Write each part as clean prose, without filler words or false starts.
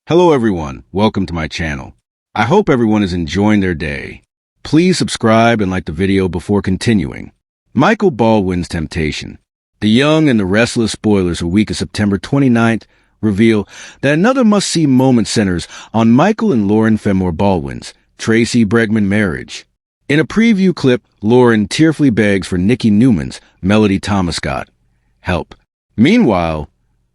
Hello everyone, welcome to my channel. I hope everyone is enjoying their day. Please subscribe and like the video before continuing. Michael Baldwin's Temptation. The Young and the Restless spoilers for week of September 29th reveal that another must-see moment centers on Michael and Lauren Fenmore Baldwin's Tracy Bregman marriage. In a preview clip, Lauren tearfully begs for Nikki Newman's Melody Thomas Scott help. Meanwhile,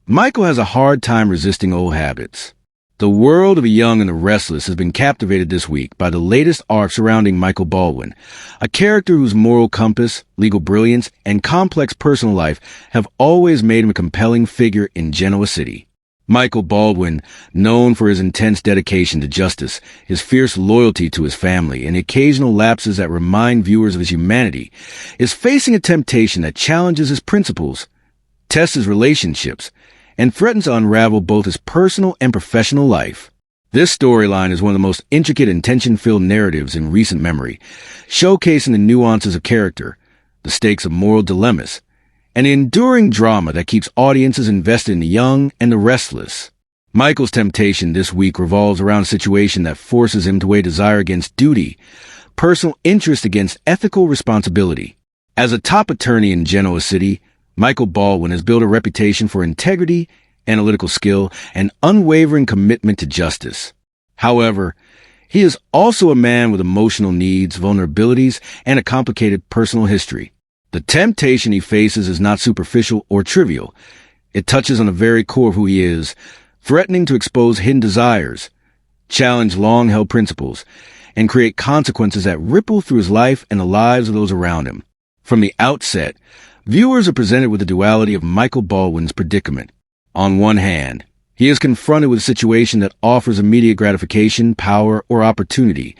Michael has a hard time resisting old habits. The world of The Young and the Restless has been captivated this week by the latest arc surrounding Michael Baldwin, a character whose moral compass, legal brilliance, and complex personal life have always made him a compelling figure in Genoa City. Michael Baldwin, known for his intense dedication to justice, his fierce loyalty to his family, and occasional lapses that remind viewers of his humanity, is facing a temptation that challenges his principles, tests his relationships, and threatens to unravel both his personal and professional life. This storyline is one of the most intricate and tension-filled narratives in recent memory, showcasing the nuances of character, the stakes of moral dilemmas, and the enduring drama that keeps audiences invested in The Young and the Restless. Michael's temptation this week revolves around a situation that forces him to weigh desire against duty, personal interest against ethical responsibility. As a top attorney in Genoa City, Michael Baldwin has built a reputation for integrity, analytical skill, and unwavering commitment to justice. However, he is also a man with emotional needs, vulnerabilities, and a complicated personal history. The temptation he faces is not superficial or trivial. It touches on the very core of who he is, threatening to expose hidden desires, challenge long-held principles, and create consequences that ripple through his life and the lives of those around him. From the outset, viewers are presented with the duality of Michael Baldwin's predicament. On one hand, he is confronted with a situation that offers immediate gratification, power, or opportunity,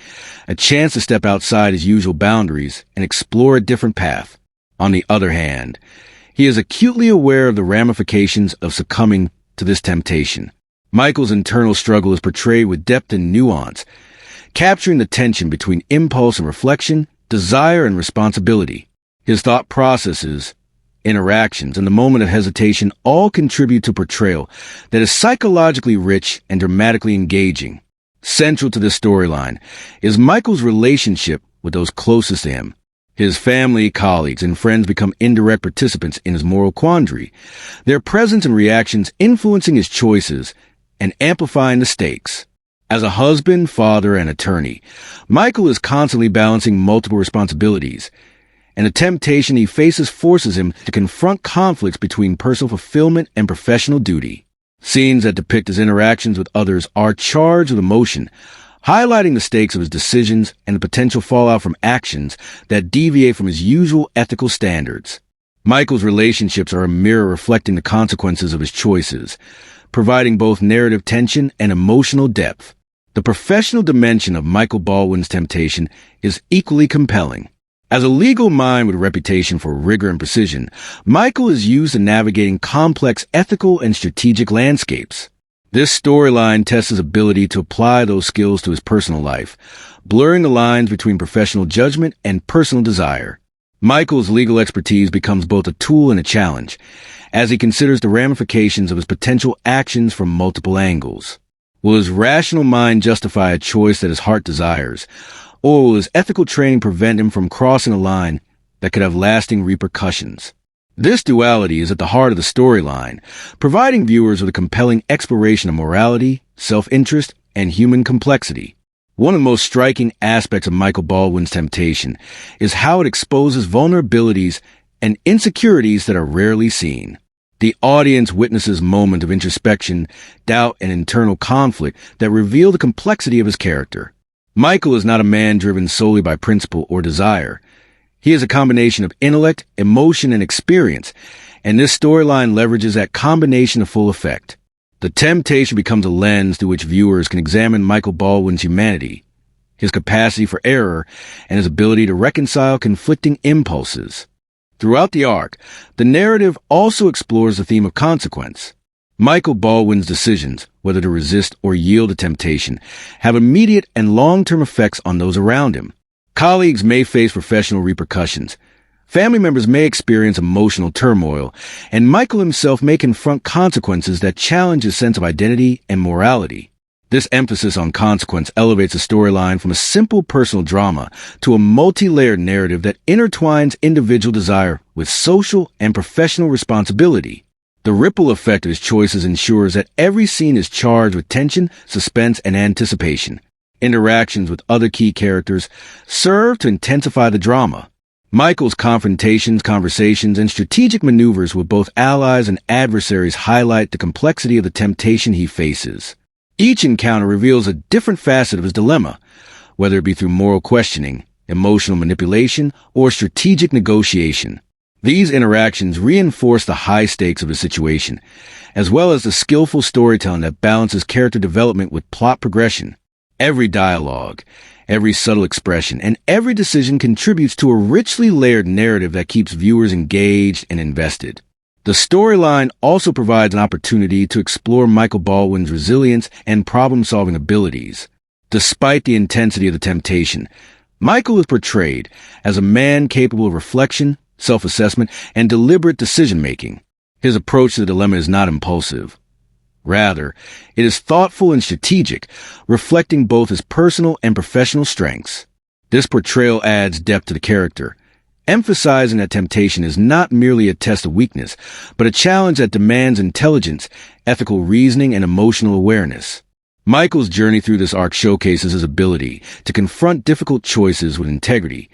a chance to step outside his usual boundaries and explore a different path. On the other hand, he is acutely aware of the ramifications of succumbing to this temptation. Michael's internal struggle is portrayed with depth and nuance, capturing the tension between impulse and reflection, desire and responsibility. His thought processes, interactions, and the moment of hesitation all contribute to a portrayal that is psychologically rich and dramatically engaging. Central to this storyline is Michael's relationship with those closest to him. His family, colleagues, and friends become indirect participants in his moral quandary, their presence and reactions influencing his choices and amplifying the stakes. As a husband, father, and attorney, Michael is constantly balancing multiple responsibilities, and the temptation he faces forces him to confront conflicts between personal fulfillment and professional duty. Scenes that depict his interactions with others are charged with emotion, highlighting the stakes of his decisions and the potential fallout from actions that deviate from his usual ethical standards. Michael's relationships are a mirror reflecting the consequences of his choices, providing both narrative tension and emotional depth. The professional dimension of Michael Baldwin's temptation is equally compelling. As a legal mind with a reputation for rigor and precision, Michael is used in navigating complex ethical and strategic landscapes. This storyline tests his ability to apply those skills to his personal life, blurring the lines between professional judgment and personal desire. Michael's legal expertise becomes both a tool and a challenge, as he considers the ramifications of his potential actions from multiple angles. Will his rational mind justify a choice that his heart desires, or will his ethical training prevent him from crossing a line that could have lasting repercussions? This duality is at the heart of the storyline, providing viewers with a compelling exploration of morality, self-interest, and human complexity. One of the most striking aspects of Michael Baldwin's temptation is how it exposes vulnerabilities and insecurities that are rarely seen. The audience witnesses moments of introspection, doubt, and internal conflict that reveal the complexity of his character. Michael is not a man driven solely by principle or desire. He is a combination of intellect, emotion, and experience, and this storyline leverages that combination to full effect. The temptation becomes a lens through which viewers can examine Michael Baldwin's humanity, his capacity for error, and his ability to reconcile conflicting impulses. Throughout the arc, the narrative also explores the theme of consequence. Michael Baldwin's decisions, whether to resist or yield to temptation, have immediate and long-term effects on those around him. Colleagues may face professional repercussions. Family members may experience emotional turmoil, and Michael himself may confront consequences that challenge his sense of identity and morality. This emphasis on consequence elevates a storyline from a simple personal drama to a multi-layered narrative that intertwines individual desire with social and professional responsibility. The ripple effect of his choices ensures that every scene is charged with tension, suspense, and anticipation. Interactions with other key characters serve to intensify the drama. Michael's confrontations, conversations, and strategic maneuvers with both allies and adversaries highlight the complexity of the temptation he faces. Each encounter reveals a different facet of his dilemma, whether it be through moral questioning, emotional manipulation, or strategic negotiation. These interactions reinforce the high stakes of the situation, as well as the skillful storytelling that balances character development with plot progression. Every dialogue, every subtle expression, and every decision contributes to a richly layered narrative that keeps viewers engaged and invested. The storyline also provides an opportunity to explore Michael Baldwin's resilience and problem-solving abilities. Despite the intensity of the temptation, Michael is portrayed as a man capable of reflection, self-assessment, and deliberate decision-making. His approach to the dilemma is not impulsive. Rather, it is thoughtful and strategic, reflecting both his personal and professional strengths. This portrayal adds depth to the character, emphasizing that temptation is not merely a test of weakness, but a challenge that demands intelligence, ethical reasoning, and emotional awareness. Michael's journey through this arc showcases his ability to confront difficult choices with integrity,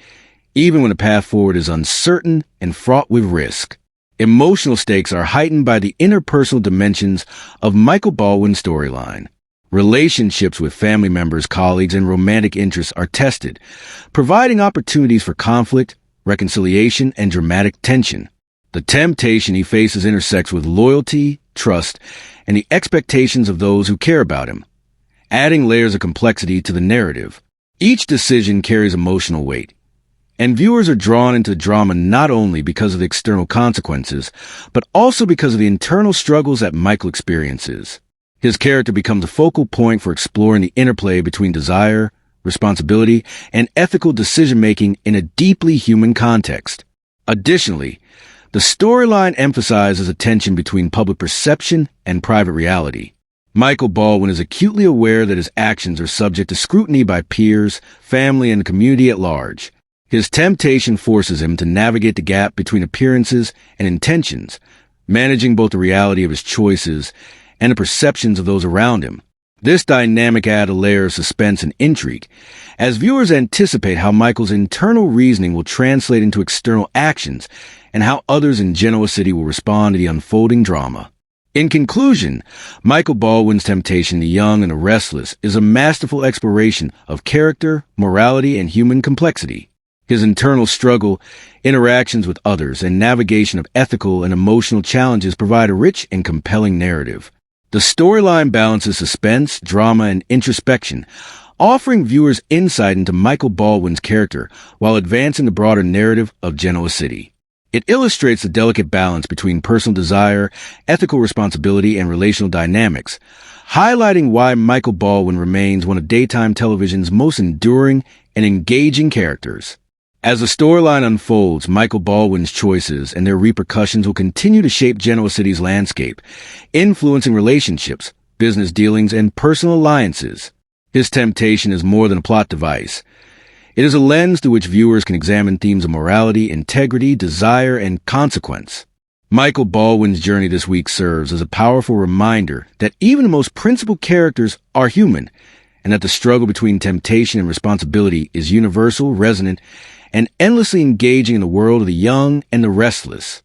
even when the path forward is uncertain and fraught with risk. Emotional stakes are heightened by the interpersonal dimensions of Michael Baldwin's storyline. Relationships with family members, colleagues, and romantic interests are tested, providing opportunities for conflict, reconciliation, and dramatic tension. The temptation he faces intersects with loyalty, trust, and the expectations of those who care about him, adding layers of complexity to the narrative. Each decision carries emotional weight, and viewers are drawn into the drama not only because of the external consequences, but also because of the internal struggles that Michael experiences. His character becomes a focal point for exploring the interplay between desire, responsibility, and ethical decision-making in a deeply human context. Additionally, the storyline emphasizes a tension between public perception and private reality. Michael Baldwin is acutely aware that his actions are subject to scrutiny by peers, family, and the community at large. His temptation forces him to navigate the gap between appearances and intentions, managing both the reality of his choices and the perceptions of those around him. This dynamic adds a layer of suspense and intrigue, as viewers anticipate how Michael's internal reasoning will translate into external actions and how others in Genoa City will respond to the unfolding drama. In conclusion, Michael Baldwin's Temptation, the Young and the Restless is a masterful exploration of character, morality, and human complexity. His internal struggle, interactions with others, and navigation of ethical and emotional challenges provide a rich and compelling narrative. The storyline balances suspense, drama, and introspection, offering viewers insight into Michael Baldwin's character while advancing the broader narrative of Genoa City. It illustrates the delicate balance between personal desire, ethical responsibility, and relational dynamics, highlighting why Michael Baldwin remains one of daytime television's most enduring and engaging characters. As the storyline unfolds, Michael Baldwin's choices and their repercussions will continue to shape Genoa City's landscape, influencing relationships, business dealings, and personal alliances. His temptation is more than a plot device. It is a lens through which viewers can examine themes of morality, integrity, desire, and consequence. Michael Baldwin's journey this week serves as a powerful reminder that even the most principled characters are human, and that the struggle between temptation and responsibility is universal, resonant, and endlessly engaging in the world of the young and the restless.